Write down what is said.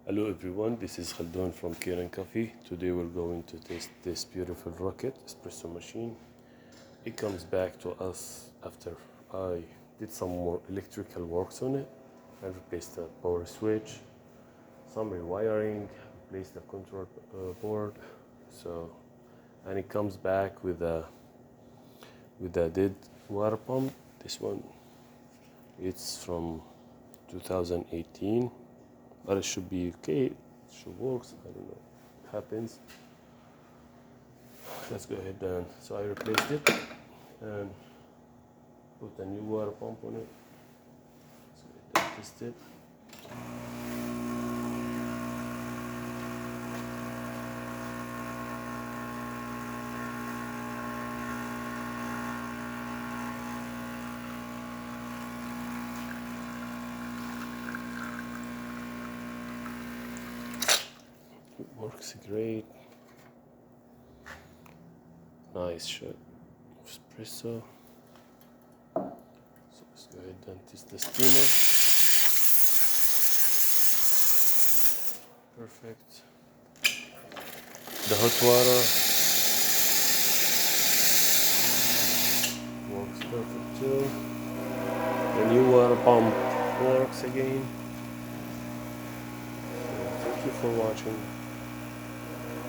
Hello everyone, this is Khaldun from Kanen Coffee. Today we're going to test this beautiful rocket espresso machine. It comes back to us after I did some more electrical works on it. I replaced the power switch, some rewiring, replaced the control board. And it comes back with a dead water pump. This one, it's from 2018. But it should be okay, it should work, I don't know, it happens. Let's go ahead and, so I replaced it and put a new water pump on it. Let's go ahead and test it. It works great. Nice shot of espresso. So let's go ahead and test the steamer. Perfect. The hot water works perfect too. The new water pump works again. So thank you for watching.